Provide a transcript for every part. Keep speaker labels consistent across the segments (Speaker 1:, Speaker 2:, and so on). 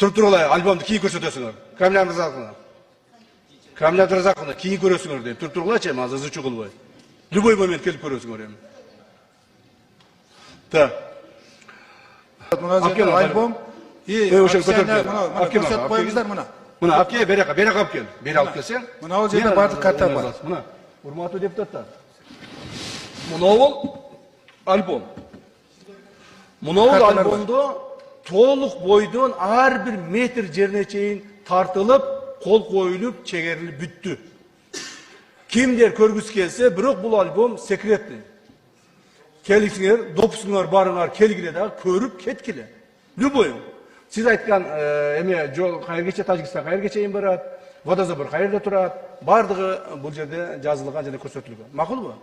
Speaker 1: Туруп алай, альбомду кийин көрсөтөсүңөр. Камиль Мырзакуловна. Камиль Мырзакуловна, кийин көрөсүңөр дейм. Туруп алайчы, азыр зычуу кылбай. Любой момент келип көрөсүңөр эми. Так.
Speaker 2: Альбом
Speaker 1: ошол көтөрүп.
Speaker 2: көрсөтүп коюңуздар мына.
Speaker 1: Мына алып кел, берек алып кел. Бери алып келсең.
Speaker 2: Мына ал жерде бардык карта бар.
Speaker 1: Мына, урматтуу депутаттар. Мына альбом. Мына альбомдо толук бойдон ар бир метр жерине чейин тартылып, кол коюлуп, чегерилип бүттү. Кимдер көргүсү келсе, бирок бул альбом секретный. Келиңер, допускуңар барыңар, келгиле да көрүп кеткиле. Любой. Сиз айткан эме жол кайерге Тажикстан кайерге чейин барат, водозабор кайерде турат, бардыгы бул жерде жазылган жана көрсөтүлгөн. Макулбу?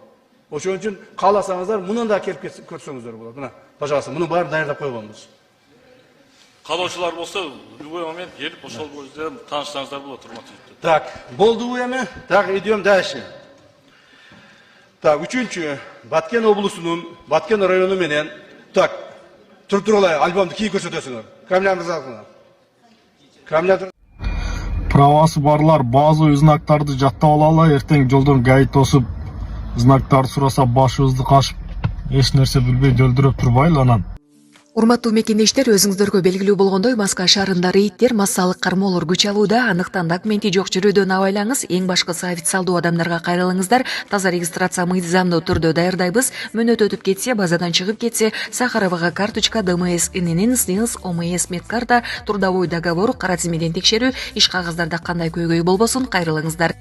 Speaker 1: Ошон үчүн кааласаңыздар, мунун да келип көрсөңүздөр болот. Мына, пожалуйста, муну баарын даярдап койгонбуз.
Speaker 3: Каалоочулар болсо, любой момент келип ошол көздөн таанышсаңыздар болот, урматтуу.
Speaker 1: Так, болдубу эми? Так, идем дальше. Так, үчүнчү, Баткен облусунун, Баткен району менен, так, туруп алай, альбомду кийин көрсөтөсүңөр. Камиль Мырзакуловна. Камиль
Speaker 4: Правасы барлар базы знактарды жаттап алалы, эртең жолдон гайд тосуп, знактарды сураса башыбызды кашып, эч нерсе билбей дөлдүрөп турбайлы анан.
Speaker 5: Урматтуу мекендештер, өзүңүздөргө белгилүү болгондой, Москва шаарында рейдтер, массалык кармоолор күч алууда, анықтан документи жок жүрүүдөн абайлаңыз, эң башкысы официалдуу адамдарга кайрылыңыздар, таза регистрация мыйзамдуу түрдө даярдайбыз, мөөнөт өтүп кетсе, базадан чыгып кетсе, Сахаровага карточка, ДМС, ИНН, СНИЛС, ОМС, медкарта, трудовой договор, кара тизмеден текшерүү, иш кагаздарда кандай көйгөй болбосун, кайрылыңыздар.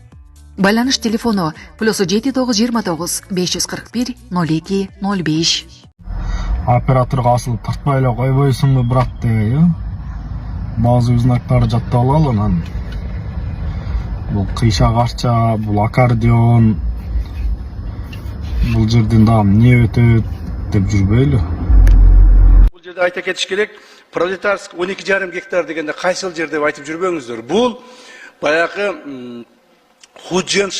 Speaker 5: Байланыш телефону +7 929 541 02 05.
Speaker 4: Операторга асылып тартпай эле койбойсуңбу брат деген, базы знактарды жаттап алалы анан. Бул кыйшак арча, бул аккордеон, бул жерден дагы эмне өтөт деп жүрбөйлү.
Speaker 1: Бул жерде айта кетиш керек, Пролетарск 12,5 гектар дегенде кайсыл жер деп айтып жүрбөңүздөр. Бул баягы Худжен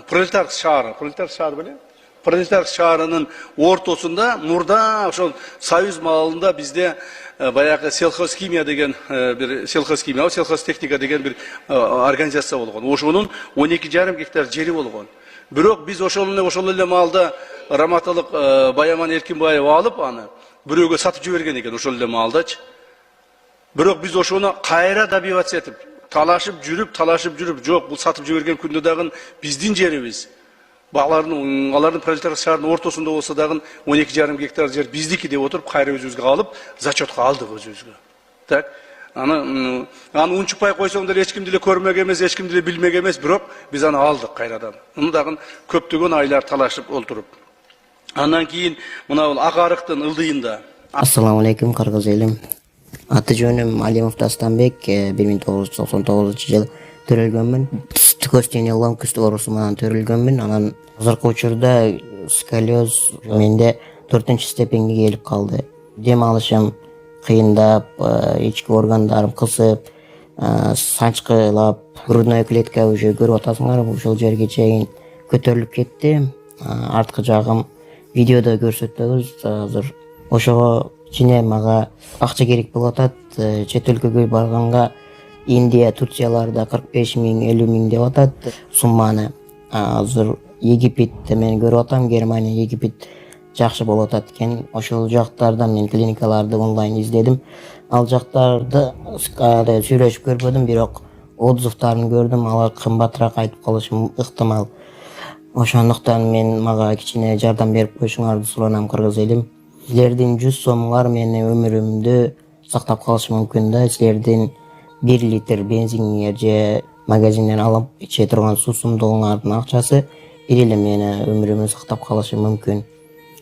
Speaker 1: Пролетарск шаары беле? Пролетарск шаарынын ортосунда мурда ошол Союз маалында бизде баягы сельхозхимия деген бир сельхозтехника деген бир организация болгон. Ошонун 12,5 гектар жери болгон. Бирок биз ошол эле маалда Раматылык Баяман Эркинбаев алып аны бирөөгө сатып жиберген экен ошол эле маалдачы. Бирок биз ошону кайра добиваться этип, талашып жүрүп, жок, бул сатып жиберген күндө дагы биздин жерибиз. Алардын Пролетарск шаарынын ортосунда болсо дагы 12,5 гектар жер биздики деп отуруп, кайра өзүбүзгө алып, зачетка алдык өзүбүзгө. Так, аны унчукпай койсоң деле эч кимди эле көрмөк эмес, эч кимди эле билмек эмес, бирок биз аны алдык кайрадан. Муну дагы көптөгөн айлар талашып олтуруп. Андан кийин мына бул ак арыктын ылдыйында.
Speaker 6: Ассаламу алейкум, кыргыз элим. Аты жөнүм Алимов Дастамбек, 1999 жылы төрөлгөнмүн. Түкөстен ломкүстүк оорусу менен төрөлгөнмүн. Анан азыркы учурда сколиоз менде 4-степенге келип калды. Дем алышым кыйындап, ички органдарым кысып, санчкылап, грудной клетка уже көрүп атасыңар, ошол жерге чейин көтөрүлүп кетти. Арткы жагым видеодо көрсөтөбүз. Азыр ошого чине мага акча керек болуп атат. Чет өлкөгө барганга Индия, Турцияларда 45 миң, 50 миң деп атат сумманы. Азыр Египетте мен көрүп атам, Германия, Египет жакшы болуп атат экен. Ошол жактардан мен клиникаларды онлайн издедим. Ал жактарды сүйлөшүп көрбөдүм, бирок отзывдарын көрдүм, алар кымбатыраак айтып калышы ыктымал. Ошондуктан мага кичине жардам берип коюшуңарды суранам, кыргыз элим. Силердин 100 сомуңар менин өмүрүмдү сактап калышы мүмкүн да. Силердин 1 литр бензиниңер же магазинден алып иче турган суусундугуңардын акчасы бир эле мени өмүрүмдү сактап калышы мүмкүн.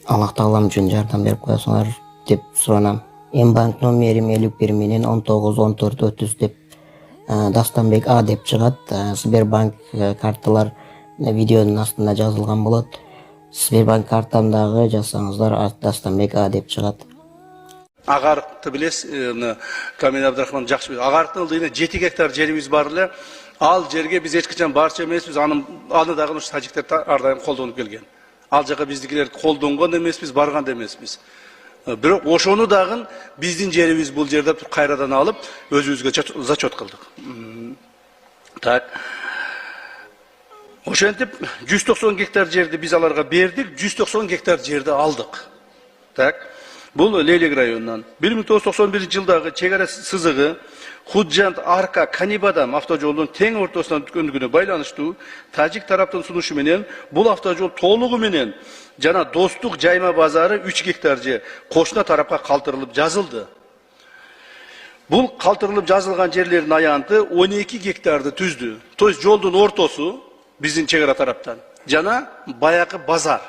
Speaker 6: Аллах таалам үчүн жардам берип коесуңар деп суранам. Банк номерим 51 менен 191430 деп Дастамбек А деп чыгат. Сбербанк карталар видеонун астында жазылган болот. Сбербанк картамдагы жазсаңыздар Дастамбек А деп чыгат.
Speaker 1: Агарыкты билес, Камиль Абдрахман жакшы билет. Агарыктын ылдыйына 7 гектар жерибиз бар эле. Ал жерге биз эч качан барчу эмеспиз. Аны дагы ушу тажиктер ар дайым колдонуп келген. Ал жака биздикилер колдонгон эмеспиз, барган да эмеспиз. Бирок ошону дагы биздин жерибиз бул жерде кайрадан алып өзүбүзгө зачет кылдык. Так. Ошентип 190 гектар жерди биз аларга бердик, 190 гектар жерди алдык. Так. Бул Лейлек районунан 1991 жылдагы чек ара сызыгы Худжант Арка Канибадам автожолунун тең ортосунан өткөндүгүнө байланыштуу тажик тараптын сунушу менен бул автожол толугу менен жана Достук жайма базары 3 гектар жер кошуна тарапка калтырылып жазылды. Бул калтырылып жазылган жерлердин аянты 12 гектарды түздү. То есть жолдун ортосу биздин чек ара тараптан жана баякы базар.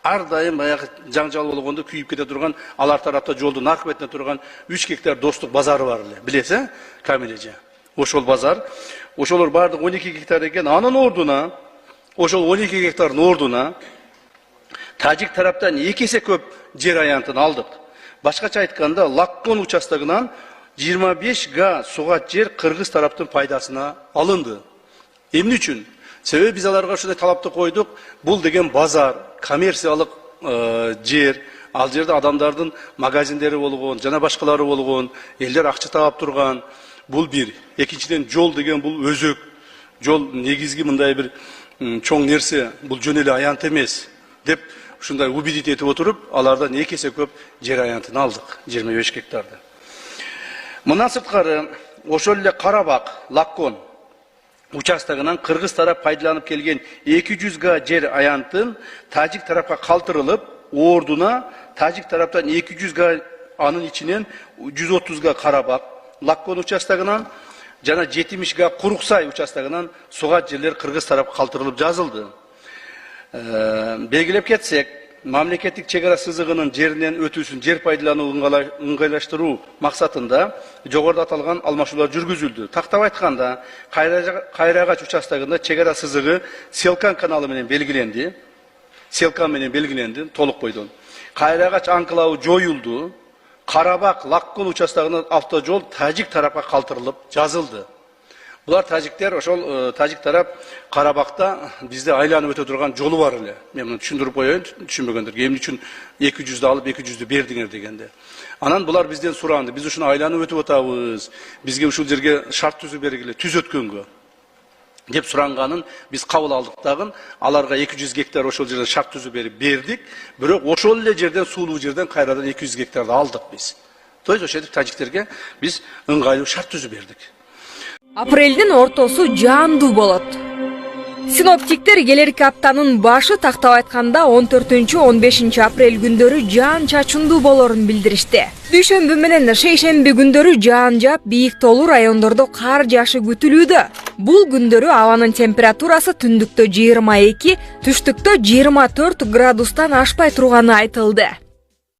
Speaker 1: Ар дайым баягы жаңжал болгондо күйүп кете турган, алар тарапта жолдун ак бетине турган 3 гектар Достук базары бар эле. Билесиз, Камилеже. Ошол базар, ошолор бардык 12 гектар экен. Анын ордуна, ошол 12 гектардын ордуна тажик тараптан 2 эсе көп жер аянтын алдык. Башкача айтканда, Лаккон участогунан 25 га сугат жер кыргыз тараптын пайдасына алынды. Эмне үчүн? Себеби биз аларга ушундай талапты койдук. Бул деген базар, коммерциялык жер, ал жерде адамдардын магазиндери болгон, жана башкалары болгон, элдер акча таап турган. Бул бир. Экинчиден жол деген бул өзөк. Жол негизги мындай бир чоң нерсе, бул жөн эле аянт эмес деп ушундай убедить этип отуруп, алардан 2 эсе көп жер аянтын алдык, 25 гектарды. Мындан сырткары, ошол эле Карабак, Лаккон участогунан кыргыз тарап пайдаланып келген 200 га жер аянтын тажик тарапка калтырылып, ордуна тажик тараптан 200 га, анын ичинен 130 га Карабак, Лаккон участогунан жана 70 га Куруксай участогунан сугат жерлер кыргыз тарапка калтырылып жазылды. Белгилеп кетсек, мамлекеттик чек ара сызыгынын жеринен өтүүсүн жер пайдаланууну ыңгайлаштыруу максатында жогоруда аталган алмашуулар жүргүзүлдү. Тактап айтканда, Кайрагач участогунда чек ара сызыгы Селкан каналы менен белгиленди. Селкан менен белгиленди толук бойдон. Кайрагач анклавы жоюлду. Карабак, Лаккон участогунан автожол тажик тарапка калтырылып жазылды. Булар тажиктер, ошол тажик тарап Карабакта бизде айланып өтө турган жолу бар эле. Мен муну түшүндүрүп коеюн, түшүнбөгөндөргө. Эмне үчүн 200'ды алып 200'ды бердиңер дегенде. Анан булар бизден суранды. Биз ушуну айланып өтүп атабыз. Бизге ушул жерге шарт түзүп бергиле, түз өткөнгө деп суранганын биз кабыл алдык дагы. Аларга 200 гектар ошол жерден шарт түзүп берип бердик. Бирок ошол эле жерден, суулуу жерден кайрадан 200 гектарды алдык биз. То есть ошентип тажиктерге биз ыңгайлуу шарт түзүп бердик.
Speaker 7: Апрелдин ортосу жаандуу болот. Синоптиктер келерки аптанын башы тактап айтканда 14-15 апрель күндөрү жаан чачындуу болорун билдиришти. Дүйшөмбү менен шейшемби күндөрү жаан жаап, бийик тоолуу райондордо кар жаашы күтүлүүдө. Бул күндөрү абанын температурасы түндүктө 22, түштүктө 24 градустан ашпай турганы айтылды.